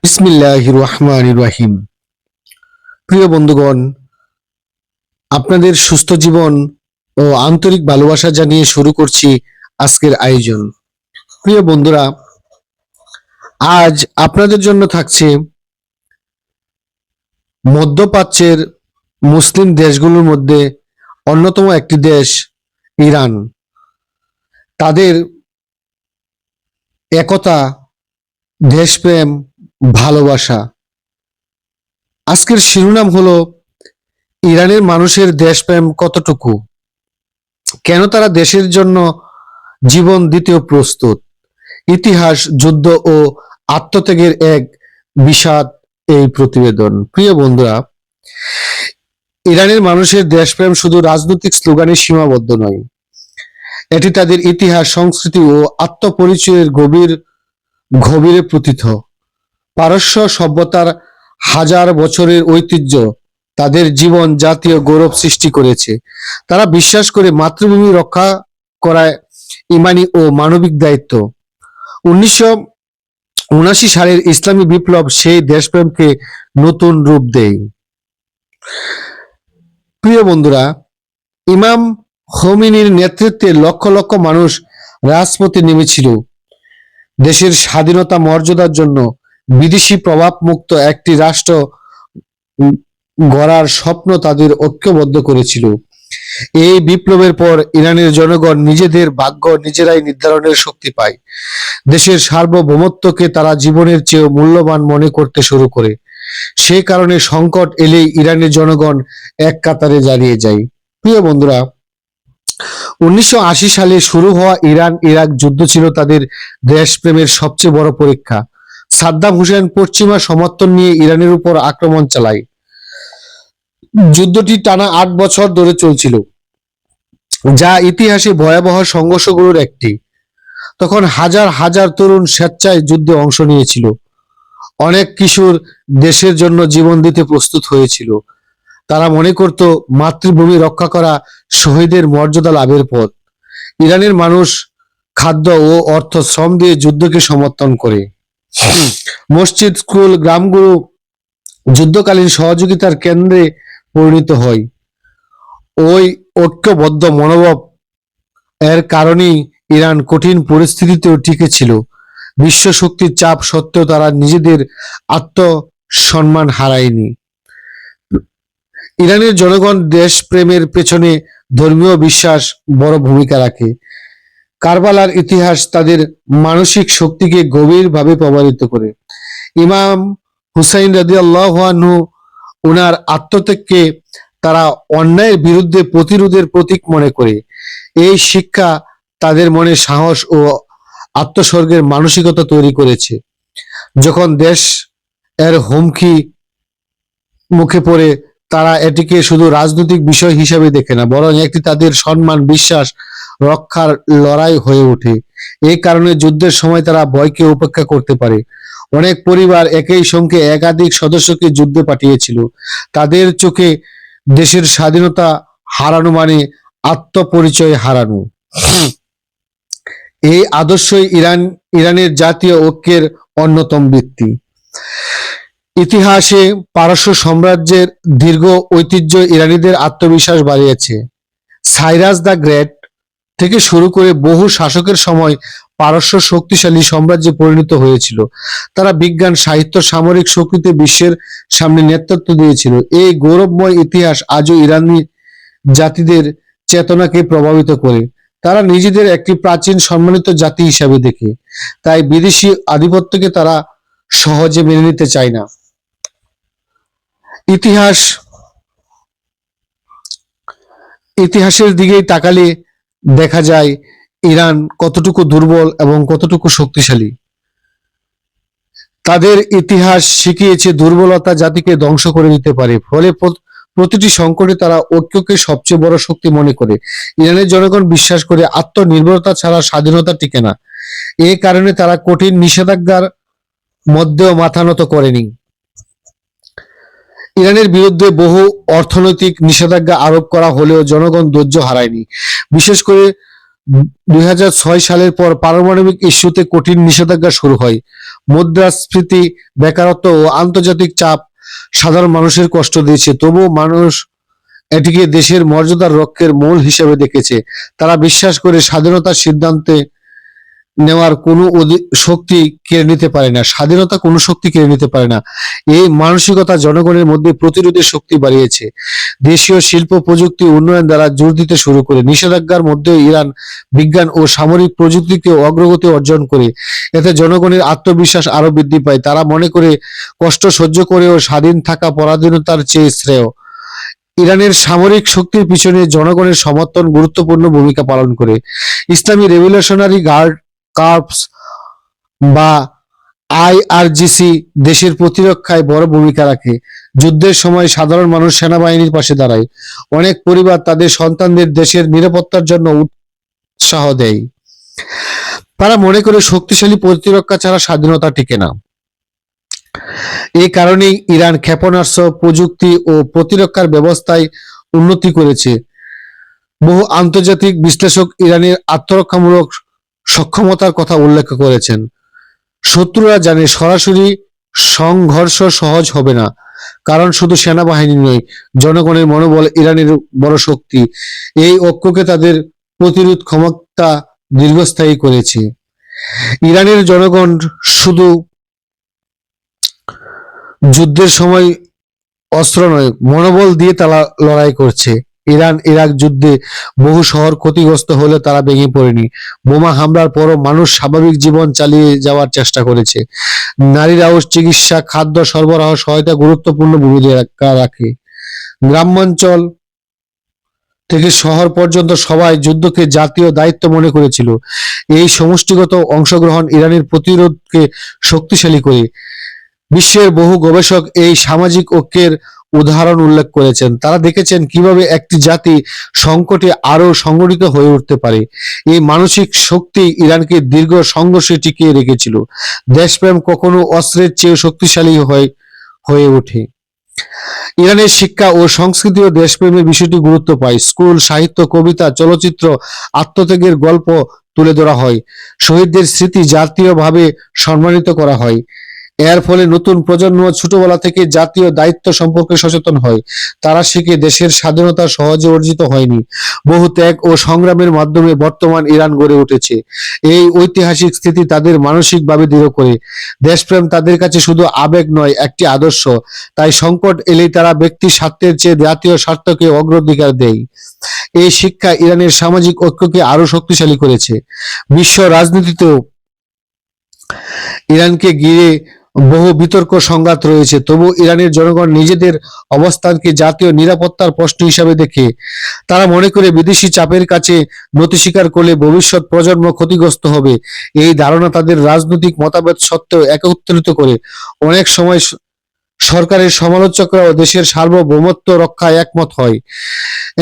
বিসমিল্লাহির রহমানির রহিম। প্রিয় বন্ধুগণ, আপনাদের সুস্থ জীবন ও আন্তরিক ভালোবাসা জানিয়ে শুরু করছি আজকের আয়োজন। প্রিয় বন্ধুরা, আজ আপনাদের জন্য থাকছে মধ্যপ্রাচ্যের মুসলিম দেশগুলোর মধ্যে অন্যতম একটি দেশ ইরান। তাদের একতা, দেশপ্রেম, ভালোবাসা। আজকের শিরোনাম হলো ইরানের মানুষের দেশপ্রেম কতটুকু, কেন তারা দেশের জন্য জীবন দিতেও প্রস্তুত। ইতিহাস, যুদ্ধ ও আত্মত্যাগের এক বিষাদ এই প্রতিবেদন। প্রিয় বন্ধুরা, ইরানের মানুষের দেশপ্রেম শুধু রাজনৈতিক স্লোগানে সীমাবদ্ধ নয়, এটি তাদের ইতিহাস, সংস্কৃতি ও আত্মপরিচয়ের গভীরে প্রতীত। পারস্য সভ্যতার হাজার বছরের ঐতিহ্য তাদের জীবন জাতীয় গৌরব সৃষ্টি করেছে। তারা বিশ্বাস করে মাতৃভূমি রক্ষা করায় ইমানি ও মানবিক দায়িত্ব। 1979 সালের ইসলামী বিপ্লব সেই দেশপ্রেমকে নতুন রূপ দেয়। প্রিয় বন্ধুরা, ইমাম খোমেনির নেতৃত্বে লক্ষ লক্ষ মানুষ রাজপথে নেমেছিল দেশের স্বাধীনতা মর্যাদার জন্য। বিদেশি প্রভাব মুক্ত একটি রাষ্ট্র গড়ার স্বপ্ন তাদের ঐক্যবদ্ধ করেছিল। এই বিপ্লবের পর ইরানের জনগণ নিজেদের ভাগ্য নিজেরাই নির্ধারণের শক্তি পায়। দেশের সার্বভৌমত্বকে তারা জীবনের চেয়েও মূল্যবান মনে করতে শুরু করে। সেই কারণে সংকট এলেই ইরানের জনগণ এক কাতারে দাঁড়িয়ে যায়। প্রিয় বন্ধুরা, 1980 সালে শুরু হওয়া ইরান ইরাক যুদ্ধ ছিল তাদের দেশপ্রেমের সবচেয়ে বড় পরীক্ষা। সাদ্দাম হুসেন পশ্চিমা সমর্থন নিয়ে ইরানের উপর আক্রমণ চালায়। যুদ্ধটি টানা 8 বছর ধরে চলছিল, যা ইতিহাসে ভয়াবহ সংঘর্ষগুলোর একটি। তখন হাজার হাজার তরুণ স্বেচ্ছায় যুদ্ধে অংশ নিয়েছিল। অনেক কিশোর দেশের জন্য জীবন দিতে প্রস্তুত হয়েছিল। তারা মনে করত মাতৃভূমি রক্ষা করা শহীদের মর্যাদা লাভের পথ। ইরানের মানুষ খাদ্য ও অর্থ শ্রম দিয়ে যুদ্ধকে সমর্থন করে। মসজিদ, স্কুল, গ্রামগুলো যুদ্ধকালীন সহযোগিতার কেন্দ্রে পরিণত হয়। ওই ঐক্যবদ্ধ মনোভাব এর কারণেই ইরান কঠিন পরিস্থিতিতেও টিকে ছিল। বিশ্ব শক্তির চাপ সত্ত্বেও তারা নিজেদের আত্মসম্মান হারায়নি। ইরানের জনগণ দেশপ্রেমের পেছনে ধর্মীয় বিশ্বাস বড় ভূমিকা রাখে। কারবালার ইতিহাস তাদের মানসিক শক্তিকে গভীরভাবে প্রভাবিত করে। ইমাম হুসাইন রাদিয়াল্লাহু আনহু ওনার আত্মত্যাগকে তারা অন্যায়ের বিরুদ্ধে প্রতিরোধের প্রতীক মনে করে। এই শিক্ষা তাদের মনে সাহস ও আত্মস্বর্গের মানসিকতা তৈরি করেছে। যখন দেশ এর হুমকি মুখে পড়ে, তারা এটিকে শুধু রাজনৈতিক বিষয় হিসেবে দেখে না, বরং একটি তাদের সম্মান, বিশ্বাস রক্ষার লড়াই হয়ে ওঠে। এই কারণে যুদ্ধের সময় তারা ভয়কে উপেক্ষা করতে পারে। অনেক পরিবার একই সঙ্গে একাধিক সদস্যকে যুদ্ধে পাঠিয়েছিল। তাদের চোখে দেশের স্বাধীনতা হারানো মানে আত্মপরিচয় হারানো। এই আদর্শই ইরানের জাতীয় ঐক্যের অন্যতম ভিত্তি। ইতিহাসে পারস্য সাম্রাজ্যের দীর্ঘ ঐতিহ্য ইরানিদের আত্মবিশ্বাস বাড়িয়েছে। সাইরাস দ্য গ্রেট থেকে শুরু করে বহু শাসকের সময় পারস্য শক্তিশালী সাম্রাজ্যে পরিণত হয়েছিল। তারা বিজ্ঞান, সাহিত্য, সামরিক শক্তিতে বিশ্বের সামনে নেতৃত্ব দিয়েছিল। এই গৌরবময় ইতিহাস আজও ইরানি জাতিদের চেতনাকে প্রভাবিত করে। তারা নিজেদের একটি প্রাচীন সম্মানিত জাতি হিসাবে দেখে, তাই বিদেশি আধিপত্যকে তারা সহজে মেনে নিতে চায় না। ইতিহাসের দিকেই তাকালে দেখা যায় ইরান কতটুকু দুর্বল এবং কতটুকু শক্তিশালী। তাদের ইতিহাস শিখিয়েছে দুর্বলতা জাতিকে ধ্বংস করে দিতে পারে। ফলে প্রতিটি সংকটে তারা ঐক্যকে সবচেয়ে বড় শক্তি মনে করে। ইরানের জনগণ বিশ্বাস করে আত্মনির্ভরতা ছাড়া স্বাধীনতা টিকে না। এই কারণে তারা কঠিন নিষেধাজ্ঞার মধ্যেও মাথা নত করেনি। ইরানের বিরুদ্ধে বহু অর্থনৈতিক নিষেধাজ্ঞা আরোপ করা হলেও জনগণ ধৈর্য হারায়নি। বিশেষ করে 2006 সালের পর পারমাণবিক ইস্যুতে কঠিন নিষেধাজ্ঞা শুরু হয়। মুদ্রাস্ফীতি, বেকারত্ব ও আন্তর্জাতিক চাপ সাধারণ মানুষের কষ্ট দিয়েছে, তবুও মানুষ এটিকে দেশের মর্যাদার রক্ষের মূল হিসেবে দেখেছে। তারা বিশ্বাস করে স্বাধীনতার সিদ্ধান্তে নেওয়ার কোনো শক্তি কেড়ে নিতে পারে না, স্বাধীনতা কোনো শক্তি কেড়ে নিতে পারে না। এই মানসিকতা জনগণের মধ্যে প্রতিরোধের শক্তি বাড়িয়েছে। দেশীয় শিল্প প্রযুক্তি উন্নয়ন দ্বারা জোর দিতে শুরু করে। নিষেধাজ্ঞার মধ্যেও ইরান বিজ্ঞান ও সামরিক প্রযুক্তিতে অগ্রগতি অর্জন করে। এতে জনগণের আত্মবিশ্বাস আরো বৃদ্ধি পায়। তারা মনে করে কষ্ট সহ্য করেও স্বাধীন থাকা পরাধীনতার চেয়ে শ্রেয়। ইরানের সামরিক শক্তির পিছনে জনগণের সমর্থন গুরুত্বপূর্ণ ভূমিকা পালন করে। ইসলামী রেভলিউশনারি গার্ড কর্পস বা আইআরজিসি দেশের প্রতিরক্ষায় বড় ভূমিকা রাখে। যুদ্ধের সময় সাধারণ মানুষ সেনাবাহিনীর পাশে দাঁড়ায়। অনেক পরিবার তাদের সন্তানদের দেশের নিরাপত্তার জন্য উৎসাহ দেয়। তারা মনে করে শক্তিশালী প্রতিরক্ষা ছাড়া স্বাধীনতা টিকে না। এই কারণেই ইরান ক্ষেপণাস্ত্র প্রযুক্তি ও প্রতিরক্ষার ব্যবস্থায় উন্নতি করেছে। বহু আন্তর্জাতিক বিশ্লেষক ইরানের আত্মরক্ষামূলক সক্ষমতার কথা উল্লেখ করেছেন। শত্রুরা জানে সরাসরি সংঘর্ষ সহজ হবে না, কারণ শুধু সেনাবাহিনী নয়, জনগণের মনোবল ইরানের বড় শক্তি। এই ঐক্যকে তাদের প্রতিরোধ ক্ষমতা দীর্ঘস্থায়ী করেছে। ইরানের জনগণ শুধু যুদ্ধের সময় অস্ত্র নয়, মনোবল দিয়ে তারা লড়াই করছে। ইরান ইরাক যুদ্ধে বহু শহর ক্ষতিগ্রস্ত হলে তারা ভেঙে পড়েনি। বোমা হামলার পরও মানুষ স্বাভাবিক জীবন চালিয়ে যাওয়ার চেষ্টা করেছে। নারীরাও চিকিৎসা, খাদ্য সরবরাহ সহায়তা গুরুত্বপূর্ণ ভূমিকা রাখে। গ্রামাঞ্চল থেকে শহর পর্যন্ত সবাই যুদ্ধকে জাতীয় দায়িত্ব মনে করেছিল। এই সমষ্টিগত অংশগ্রহণ ইরানের প্রতিরোধকে শক্তিশালী করে। বিশ্বের বহু গবেষক এই সামাজিক ঐক্যের উদাহরণ উল্লেখ করেছেন। তারা দেখেছেন কিভাবে একটি জাতি সংকটে আরো সংগঠিত হয়ে উঠতে পারে। এই মানসিক শক্তি ইরানকে দীর্ঘ সংঘর্ষে টিকিয়ে রেখেছিল। দেশপ্রেম কখনো অস্ত্রের চেয়ে শক্তিশালী হয়ে ওঠে। ইরানের শিক্ষা ও সংস্কৃতি ও দেশপ্রেমের বিষয়টি গুরুত্ব পায়। স্কুল, সাহিত্য, কবিতা, চলচ্চিত্র, আত্মত্যাগের গল্প তুলে ধরা হয়। শহীদদের স্মৃতি জাতীয়ভাবে সম্মানিত করা হয়। এর ফলে নতুন প্রজন্ম ছোটবেলা থেকে জাতীয় দায়িত্ব সম্পর্কে সচেতন হয়। তারা শিখে দেশের স্বাধীনতা সহজে অর্জিত হয়নি, বহু ত্যাগ ও সংগ্রামের মাধ্যমে বর্তমান ইরান গড়ে উঠেছে। এই ঐতিহাসিক স্থিতি তাদের মানসিকভাবে দৃঢ় করে। দেশপ্রেম তাদের কাছে শুধু আবেগ নয়, একটি আদর্শ। তাই সংকট এলেই তারা ব্যক্তির স্বার্থের চেয়ে জাতীয় স্বার্থকে অগ্রাধিকার দেয়। এই শিক্ষা ইরানের সামাজিক ঐক্যকে আরো শক্তিশালী করেছে। বিশ্ব রাজনীতিতেও ইরানকে ঘিরে বহু বিতর্ক সংঘাত রয়েছে, তবু ইরানের জনগণ নিজেদের অবস্থানকে জাতীয় নিরাপত্তার প্রশ্ন হিসাবে দেখে। তারা মনে করে বিদেশি চাপের কাছে নতি স্বীকার করলে ভবিষ্যৎ প্রজন্ম ক্ষতিগ্রস্ত হবে। এই ধারণা তাদের রাজনৈতিক মতভেদ সত্ত্বেও একত্রিত করে। অনেক সময় সরকারের সমালোচকরাও দেশের সার্বভৌমত্ব রক্ষায় একমত হয়।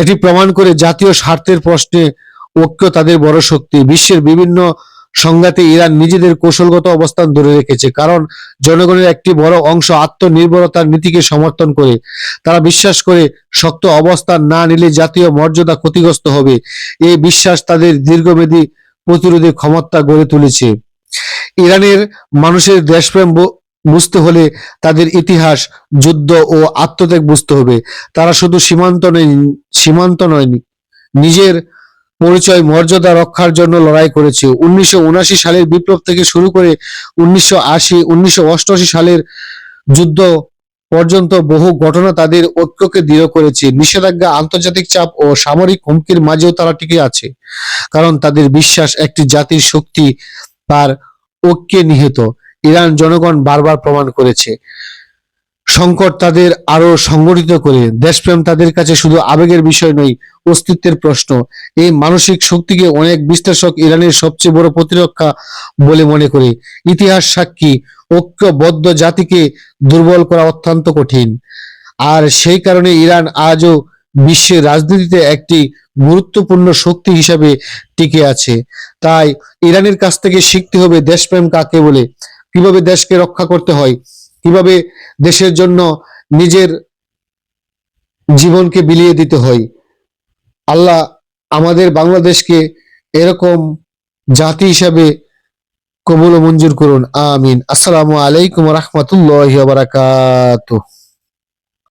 এটি প্রমাণ করে জাতীয় স্বার্থের প্রশ্নে ঐক্য তাদের বড় শক্তি। বিশ্বের বিভিন্ন সংঘাতে ইরান নিজেদের কৌশলগত অবস্থান ধরে রেখেছে, কারণ জনগণের একটি বড় অংশ আত্মনির্ভরতার নীতিকে সমর্থন করে। তারা বিশ্বাস করে শক্ত অবস্থান না নিলে জাতীয় মর্যাদা ক্ষতিগ্রস্ত হবে। এই বিশ্বাস তাদের দীর্ঘমেয়াদী প্রতিরোধের ক্ষমতা গড়ে তুলেছে। ইরানের মানুষের দেশপ্রেম বুঝতে হলে তাদের ইতিহাস, যুদ্ধ ও আত্মত্যাগ বুঝতে হবে। তারা শুধু সীমান্ত নয়, নিজের পরিচয় মর্যাদা রক্ষার জন্য লড়াই করেছে। 1979 সালের বিপ্লব থেকে শুরু করে 1988 সালের যুদ্ধ পর্যন্ত বহু ঘটনা তাদের ঐক্যকে দৃঢ় করেছে। নিষেধাজ্ঞা, আন্তর্জাতিক চাপ ও সামরিক হুমকির মাঝেও তারা টিকে আছে, কারণ তাদের বিশ্বাস একটি জাতির শক্তি তার ঐক্যে নিহিত। ইরান জনগণ বারবার প্রমাণ করেছে, সংকট তাদের আরো সংগঠিত করে। দেশপ্রেম তাদের কাছে শুধু আবেগের বিষয় নয়, অস্তিত্বের প্রশ্ন। এই মানসিক শক্তিকে অনেক বিশ্লেষক ইরানের সবচেয়ে বড় প্রতিরক্ষা বলে মনে করে। ইতিহাস সাক্ষী, ঐক্যবদ্ধ জাতিকে দুর্বল করা অত্যন্ত কঠিন। আর সেই কারণে ইরান আজও বিশ্বের রাজনীতিতে একটি গুরুত্বপূর্ণ শক্তি হিসাবে টিকে আছে। তাই ইরানের কাছ থেকে শিখতে হবে দেশপ্রেম কাকে বলে, কিভাবে দেশকে রক্ষা করতে হয়, কিভাবে দেশের জন্য নিজের জীবনকে বিলিয়ে দিতে হয়। আল্লাহ আমাদের বাংলাদেশকে এরকম জাতি হিসাবে কবুল ও মঞ্জুর করুন, আমিন। আসসালামু আলাইকুম ওয়া রাহমাতুল্লাহি ওয়া বারাকাতুহু।